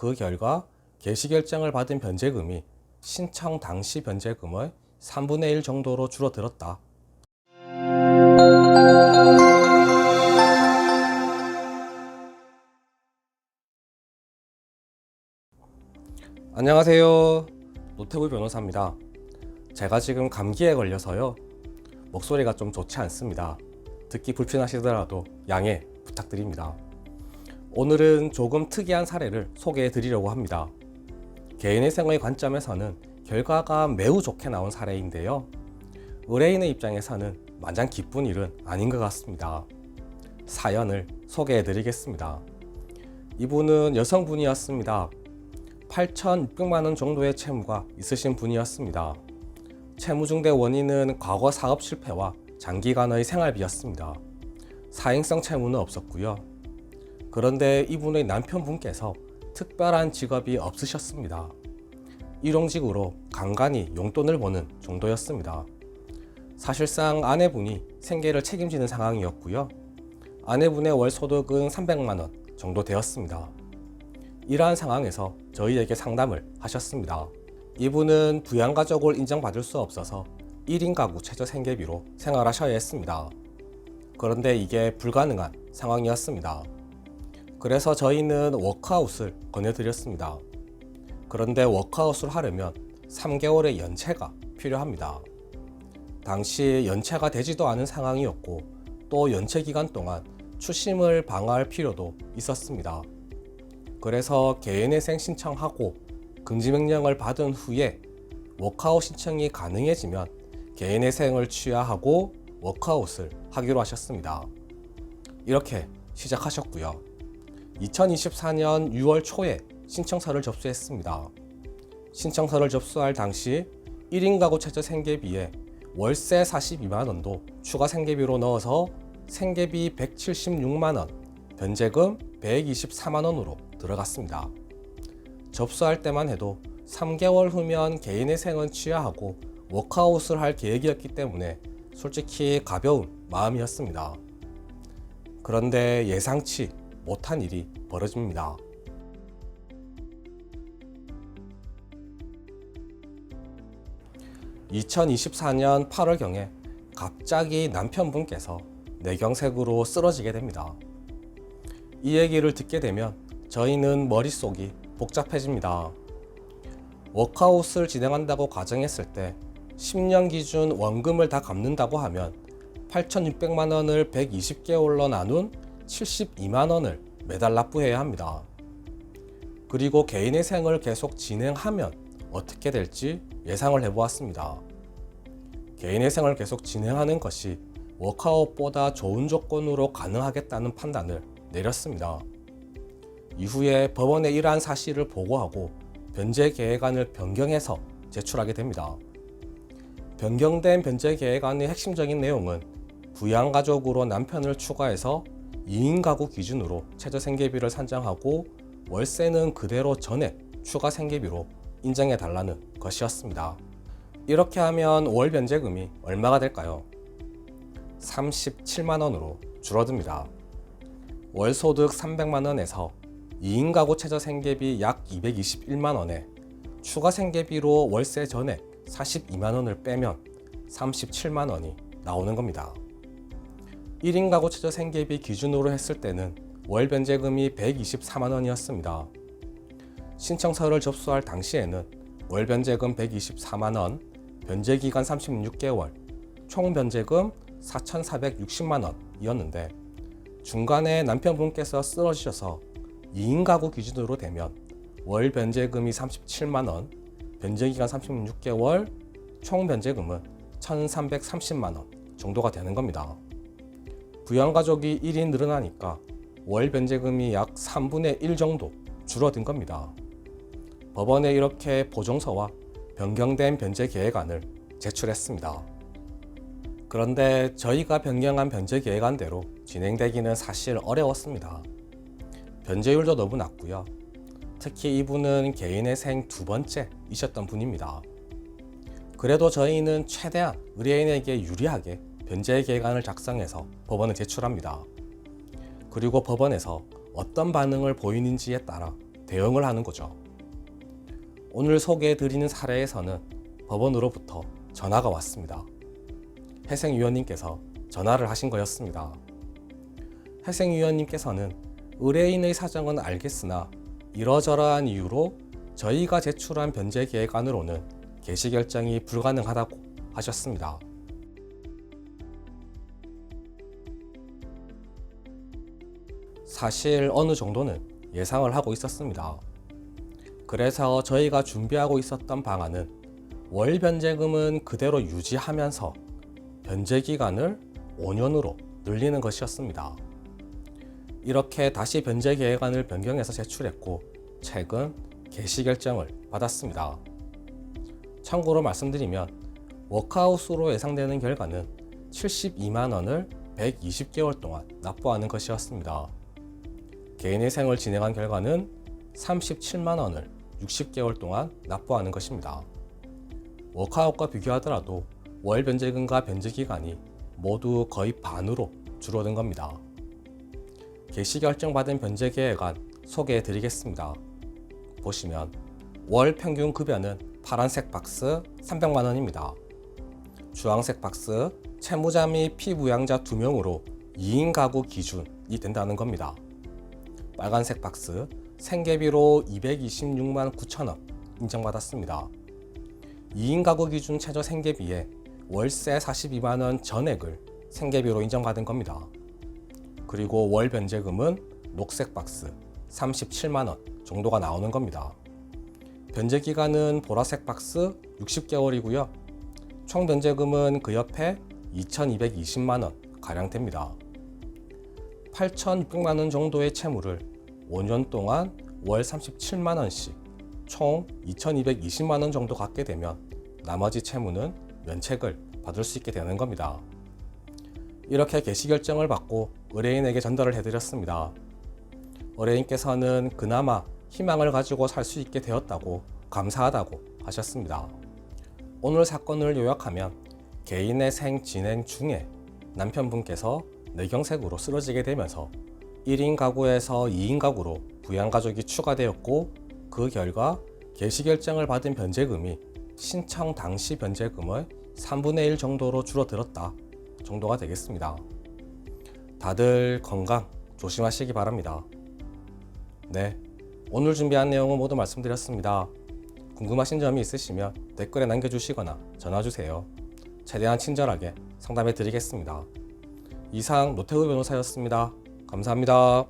그 결과 개시결정을 받은 변제금이 신청 당시 변제금의 3분의 1 정도로 줄어들었다. 안녕하세요. 노태우 변호사입니다. 제가 지금 감기에 걸려서요. 목소리가 좀 좋지 않습니다. 듣기 불편하시더라도 양해 부탁드립니다. 오늘은 조금 특이한 사례를 소개해 드리려고 합니다. 개인회생의 관점에서는 결과가 매우 좋게 나온 사례인데요. 의뢰인의 입장에서는 마냥 기쁜 일은 아닌 것 같습니다. 사연을 소개해 드리겠습니다. 이분은 여성분이었습니다. 8,600만 원 정도의 채무가 있으신 분이었습니다. 채무 중대 원인은 과거 사업 실패와 장기간의 생활비였습니다. 사행성 채무는 없었고요. 그런데 이분의 남편분께서 특별한 직업이 없으셨습니다. 일용직으로 간간히 용돈을 버는 정도였습니다. 사실상 아내분이 생계를 책임지는 상황이었고요. 아내분의 월 소득은 300만 원 정도 되었습니다. 이러한 상황에서 저희에게 상담을 하셨습니다. 이분은 부양가족을 인정받을 수 없어서 1인 가구 최저 생계비로 생활하셔야 했습니다. 그런데 이게 불가능한 상황이었습니다. 그래서 저희는 워크아웃을 권해드렸습니다. 그런데 워크아웃을 하려면 3개월의 연체가 필요합니다. 당시 연체가 되지도 않은 상황이었고 또 연체 기간 동안 추심을 방어할 필요도 있었습니다. 그래서 개인회생 신청하고 금지명령을 받은 후에 워크아웃 신청이 가능해지면 개인회생을 취하하고 워크아웃을 하기로 하셨습니다. 이렇게 시작하셨고요. 2024년 6월 초에 신청서를 접수했습니다. 신청서를 접수할 당시 1인 가구 최저 생계비에 월세 42만 원도 추가 생계비로 넣어서 생계비 176만 원, 변제금 124만 원으로 들어갔습니다. 접수할 때만 해도 3개월 후면 개인회생은 취하하고 워크아웃을 할 계획이었기 때문에 솔직히 가벼운 마음이었습니다. 그런데 예상치 못한 일이 벌어집니다. (2024년 8월경에) 갑자기 남편분께서 뇌경색으로 쓰러지게 됩니다. 이 얘기를 듣게 되면 저희는 머릿속이 복잡해집니다. 워크아웃을 진행한다고 가정했을 때 10년 기준 원금을 다 갚는다고 하면 8,600만 원을 120개월로 나눈 72만 원을 매달 납부해야 합니다. 그리고 개인회생을 계속 진행하면 어떻게 될지 예상을 해보았습니다. 개인회생을 계속 진행하는 것이 워크아웃보다 좋은 조건으로 가능하겠다는 판단을 내렸습니다. 이후에 법원에 이러한 사실을 보고하고 변제계획안을 변경해서 제출하게 됩니다. 변경된 변제계획안의 핵심적인 내용은 부양가족으로 남편을 추가해서 2인 가구 기준으로 최저 생계비를 산정하고 월세는 그대로 전액 추가 생계비로 인정해 달라는 것이었습니다. 이렇게 하면 월 변제금이 얼마가 될까요? 37만 원으로 줄어듭니다. 월 소득 300만 원에서 2인 가구 최저 생계비 약 221만 원에 추가 생계비로 월세 전액 42만 원을 빼면 37만 원이 나오는 겁니다. 1인 가구 최저 생계비 기준으로 했을 때는 월 변제금이 124만 원이었습니다. 신청서를 접수할 당시에는 월 변제금 124만 원, 변제기간 36개월, 총 변제금 4,460만 원이었는데 중간에 남편분께서 쓰러지셔서 2인 가구 기준으로 되면 월 변제금이 37만 원, 변제기간 36개월, 총 변제금은 1,330만 원 정도가 되는 겁니다. 부양가족이 1인 늘어나니까 월 변제금이 약 3분의 1 정도 줄어든 겁니다. 법원에 이렇게 보정서와 변경된 변제계획안을 제출했습니다. 그런데 저희가 변경한 변제계획안대로 진행되기는 사실 어려웠습니다. 변제율도 너무 낮고요. 특히 이분은 개인회생 2번째이셨던 분입니다. 그래도 저희는 최대한 의뢰인에게 유리하게 변제계획안을 작성해서 법원에 제출합니다. 그리고 법원에서 어떤 반응을 보이는지에 따라 대응을 하는 거죠. 오늘 소개해드리는 사례에서는 법원으로부터 전화가 왔습니다. 회생위원님께서 전화를 하신 거였습니다. 회생위원님께서는 의뢰인의 사정은 알겠으나 이러저러한 이유로 저희가 제출한 변제계획안으로는 개시결정이 불가능하다고 하셨습니다. 사실 어느 정도는 예상을 하고 있었습니다. 그래서 저희가 준비하고 있었던 방안은 월 변제금은 그대로 유지하면서 변제기간을 5년으로 늘리는 것이었습니다. 이렇게 다시 변제계획안을 변경해서 제출했고 최근 개시결정을 받았습니다. 참고로 말씀드리면 워크아웃으로 예상되는 결과는 72만 원을 120개월 동안 납부하는 것이었습니다. 개인회생을 진행한 결과는 37만 원을 60개월 동안 납부하는 것입니다. 워크아웃과 비교하더라도 월 변제금과 변제기간이 모두 거의 반으로 줄어든 겁니다. 개시결정받은 변제계획안 소개해 드리겠습니다. 보시면 월 평균 급여는 파란색 박스 300만 원입니다. 주황색 박스 채무자 및 피부양자 2명으로 2인 가구 기준이 된다는 겁니다. 빨간색 박스 생계비로 226만 9천 원 인정받았습니다. 2인 가구 기준 최저 생계비에 월세 42만 원 전액을 생계비로 인정받은 겁니다. 그리고 월 변제금은 녹색 박스 37만 원 정도가 나오는 겁니다. 변제기간은 보라색 박스 60개월이고요. 총 변제금은 그 옆에 2,220만 원 가량 됩니다. 8,600만 원 정도의 채무를 5년 동안 월 37만 원씩 총 2,220만 원 정도 갖게 되면 나머지 채무는 면책을 받을 수 있게 되는 겁니다. 이렇게 개시결정을 받고 의뢰인에게 전달을 해드렸습니다. 의뢰인께서는 그나마 희망을 가지고 살 수 있게 되었다고 감사하다고 하셨습니다. 오늘 사건을 요약하면 개인의 생 진행 중에 남편분께서 뇌경색으로 쓰러지게 되면서 1인 가구에서 2인 가구로 부양가족이 추가되었고 그 결과 개시결정을 받은 변제금이 신청 당시 변제금의 3분의 1 정도로 줄어들었다 정도가 되겠습니다. 다들 건강 조심하시기 바랍니다. 네, 오늘 준비한 내용은 모두 말씀드렸습니다. 궁금하신 점이 있으시면 댓글에 남겨주시거나 전화주세요. 최대한 친절하게 상담해 드리겠습니다. 이상 노태우 변호사였습니다. 감사합니다.